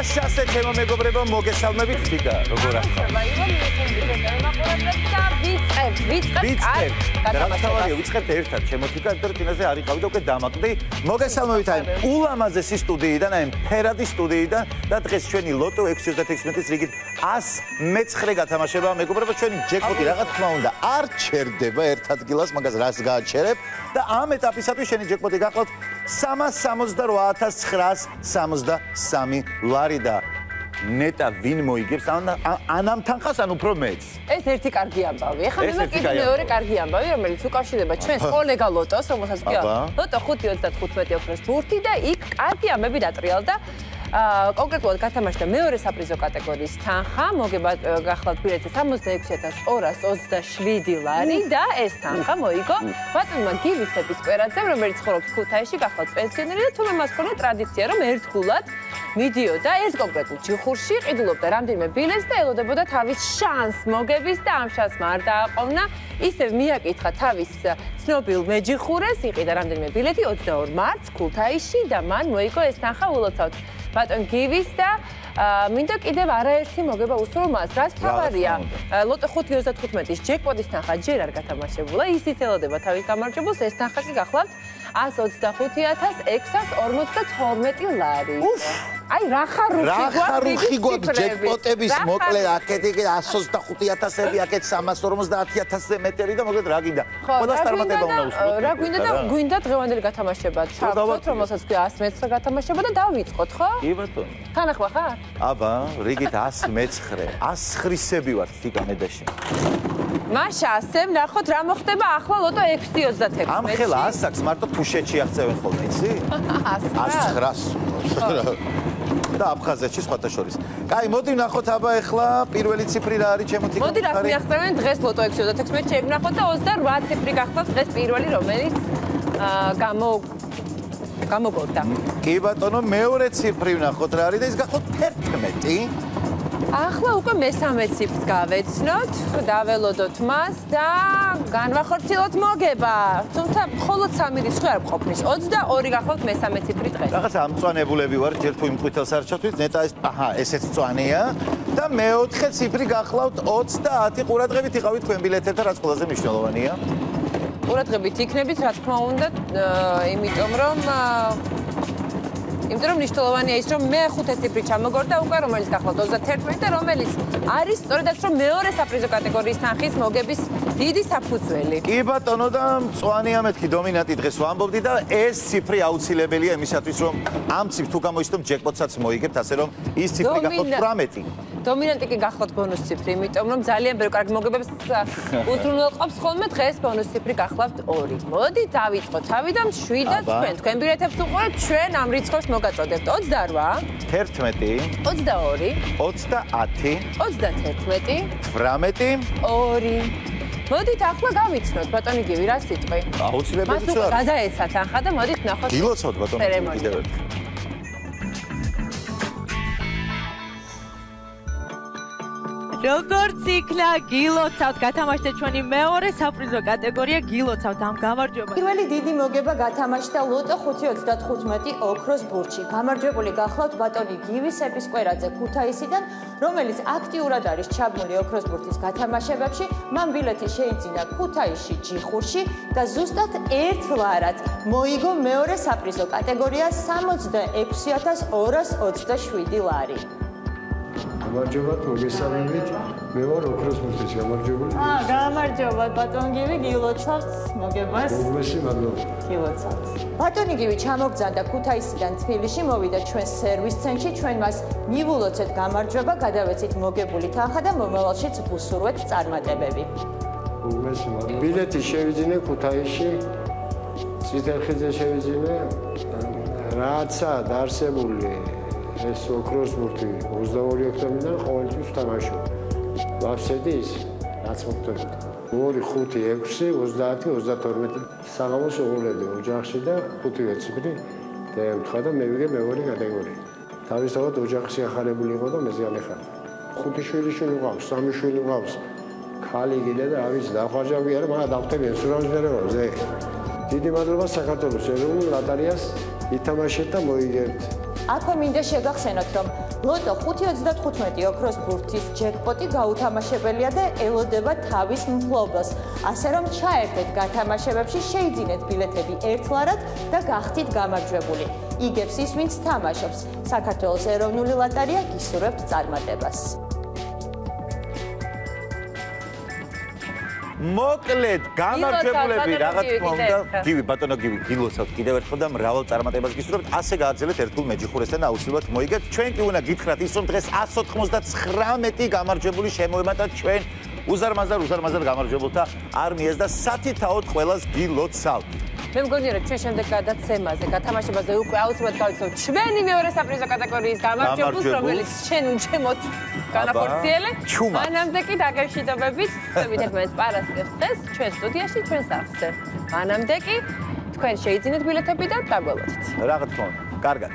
მაშასე ჩემო მეგობრებო, მოგესალმებით თიკა, როგორ ახლა? ვიწყებ. გათამაშებაა. ვიწყებთ ერთად, ჩემო თიკა, იმიტომ კინოზე არ იყავი და უკვე დამაკვდი. მოგესალმებით აი ულამაზესი სტუდიიდან, აი ფერადი სტუდიიდან და დღეს ჩვენი ლოტო 636-ის რიგით 109 გათამაშებაა, მეგობრებო, ჩვენი ჯეკპოტი რა თქმა უნდა არ ჩერდება ერთ ადგილას, მაგას რას გააჩერებ და ამ ეტაპისათვის შენი ჯეკპოტი გახლავთ 368,963 ლარი და ნეტა ვინ მოიგებს ანამთან ხას ან უფრო მეც. ეს ერთი კარგი ამბავი. ეხლა მე კიდევ მეორე კარგი ამბავი, რომელიც უკავშირდება ჩვენს კოლეგა ლოტოს, რომელსაც ქვია ლოტო 595 ოქროს თურთი და იქ კარგი ამბები დატრიალდა. კონკრეტულად გათამაშდა მეორე საპრიზო კატეგორიის თანხა, მოგება გახლავთ ბილეთზე 66,227 ლარი და ეს თანხა მოიგო ბატონმა გივისების კვერაძემ, რომელიც ცხოვრობს ქუთაისში, გახლავთ პენსიონერი და თუმცა მას ქონდა ტრადიცია, რომ ერთგულად მიდიოდა ეს კონკრეტულ ჯიხურში, ყიდულობდა რამდენიმე ბილეთს და ელოდებოდა თავის შანსს მოგების და ამ შანსმა არ დააყოვნა. ისევ მიაკითხა თავის ცნობილ მეჯიხურეს, იყიდა რამდენიმე ბილეთი 22 მარტს ქუთაისში და მან მოიგო ეს თანხა ულოცავთ ბატონ გივის და მინდა კიდევ არაერთი მოგება უსურვო მას, რაც თავარია ლოტო 525-ის ჯეკპოტის თანხა ჯერ არ გათამაშებულა, ისიც ელოდება თავის გამარჯვებულს, ეს თანხა კი გახლავთ 125,652 ლარი. აი რა ხარუხი გვაქვს ჯეკპოტების მოკლე აქეთ 125,000-ები, აქეთ 350,000-ზე მეტები და მოგეთ რა გინდა? ყველა სტარმატება უნდა უსურვოთ. რა გვინდა და გვინდა დღევანდელი გათამაშება ჩავთოთ, რომელსაც ქვია 109 გათამაშება და დავიწყოთ, ხო? კი ბატონო. თანახმა ხარ? აბა, რიგით 109. 100-სები ვართ თიკა მედაში. მაშა, ასე ვნახოთ რა მოხდება ახლა ლოტო 636. ამ ხელა 100 აქვს მარტო თუშეთში აღწევენ ხოლმე, იცი? 109. და აფხაზეთში სხვათა შორის. კაი, მოდი ვნახოთ აბა ახლა პირველი ციფრი რა არის ჩემო თიკა. მოდი რა მიახსენებენ დღეს ლოტო 636-ში ვნახოთ და 28 ციფრი გახლავთ დღეს პირველი რომელიც გამოგორდა. კი ბატონო, მეორე ციფრი ვნახოთ რა არის და ის გახლავთ 11. ახლა უკვე მესამე ციფრს გავეცნოთ, დაველოდოთ მას და განვახორციელოთ მოგება. თუმცა მხოლოდ 3 რიცხვი არ ყოფნის. 22 გახლავთ მესამე ციფრი დღეს. რაღაც ამწვანებულები ვარ, ჯერ თუ იმ ყვითელს არ ჩავთვლით, ნეტა ეს ესეც მწვანეა და მეოთხე ციფრი გახლავთ 30. ყურადღებით იყავით თქვენ ბილეთებთან, რაც ყველაზე მნიშვნელოვანია. ყურადღებით იქნებით, რა თქმა უნდა, იმიტომ რომ მნიშვნელოვანია ის, რომ მე-5 ციფრი ჩამოგორდა უკვე, რომელიც გახლავთ 31 და რომელიც არის სწორედაც რომ მეორე საპრიზო კატეგორიის თანხის მოგების დიდი საფუძველი. კი ბატონო და მწვანეა მეთქი დომინანტი დღეს ვამბობდი და ეს ციფრი აუცილებელია იმისათვის, რომ ამ ციფრს თუ გამოიცნობ ჯეკპოტსაც მოიგებთ, ასე რომ ის ციფრი გახლავთ 18. დომინანტი კი გახლავთ ბონუს ციფრი, იმიტომ რომ ძალიან ბევრი კარგი მოგებებს უზრუნველყოფს ხოლმე დღეს ბონუს ციფრი გახლავთ 2. მოდი დავიწყოთ თავიდან 7 და თქვენ ბილეთებს უყურებთ, ჩვენ ამ რიცხვებს მოგაწოდებთ 28, 11, 22, 30, 31, 18, 2. მოდით ახლა გავიცნოთ ბატონი გივი რა სიტყვი. აუცილებლად მას უკვე გადაეცა თანხა და მოდით ვნახოთ. გილოცავთ ბატონი კიდევ ერთხელ. როგორც იქნა გილოცავთ, გათამაშდა ჩვენი მეორე საპრიზო კატეგორია გილოცავთ ამ გამარჯვებას. პირველი დიდი მოგება გათამაშდა ლოტო 595 ოქროს ბურჩი. გამარჯვებული გახლავთ ბატონი გივისების კვერაძე ქუთაისიდან, რომელიც აქტიურად არის ჩაბმული ოქროს ბურთის გათამაშებებში. მან ბილეთი შეიძინა ქუთაისში ჯიხურში და ზუსტად 1 ლარად მოიგო მეორე საპრიზო კატეგორია 66,227 ლარი. გამარჯობა, მოგესალმებით. მე ვარ ოქროს ბურთის გამარჯვებული. გამარჯობა, ბატონ გივი, გილოცავთ მოგებას. მოგესალმებით, მადლობა. გილოცავთ. ბატონი გივი ჩამოგზავნდა ქუთაისიდან თბილისში, მოვიდა ჩვენ სერვის ცენტრში, ჩვენ მას მივულოცეთ გამარჯვება, გადავეცით მოგებული თანხა და მომავალშიც ვუსურვეთ წარმატებები. მოგესალმებით. ბილეთი შევიძინე ქუთაისში. წითელხიძე შევიძინე. რაცა დაარსებული ეს ოქროს ბურთი 22 ოქტომბრიდან ყოველთვის თამაშობ. ვაფსედი ის, რაც მოხდებოდა. 2, 5, 6, 30, 32 საღამოს უღულედი ოჯახში და 5 ციფრი დაემთხვა და მივიგე მეორე კატეგორია. თავისთავად ოჯახი ახალებული იყო და მეზე ამეხარა. 5 შვილი ვყავს, 3 შვილი ვყავს. ქალი კიდე და არის დახვარჯავი არა, მაგრამ დავხტებიან სურამჟერებას. დიდი მადლობა საქართველოს ეროვნულ ლოტარიას ითამაშეთ და მოიგებთ. აქვე მინდა შეგახსენოთ, რომ ლოტო 5.35 ოქროს ბურთის ჯეკპოტი გაუთამაშებელია და ელოდება თავის მფლობელს. ასე რომ ჩაერთეთ გათამაშებებში, შეიძინეთ ბილეთები ერთლარად და გახდით გამარჯვებული. იგებს ის, ვინც თამაშობს. საქართველოს ეროვნული ლოტარია გისურვებთ წარმატებას. მოკლედ გამარჯვებულები რაღაც თქმა უნდა გივი ბატონო გივი გილოცავთ კიდევ ერთხელ და მრავალ წარმატებას გისურვებთ ასე გააგრძელეთ ერთგულ მეჯიხურესთან აუცილებლად მოიგეთ ჩვენ კი უნდა გითხრათ ის რომ დღეს 199 გამარჯვებული შემოემატა ჩვენ უზარმაზარ გამარჯვებულთა არმიას და სათითაოდ ყველას გილოცავთ მე მგონია რომ ჩვენ შემდეგ გადაცემაზე გათამაშებაზე უკვე აუცილებლად გავიცნობთ ჩვენი მეორე საპრიზო კატეგორიის გამარჯვებულს რომელიც ჩვენ უჩემოთ განახორციელე მანამდე კი დაგემშვიდობებით ხებით ერთმანეთს პარასკევს დღეს ჩვენ სტუდიაში ჩვენ სახლზე მანამდე კი თქვენ შეიძინეთ ბილეთები და დაგველოდით რა თქმა უნდა კარგად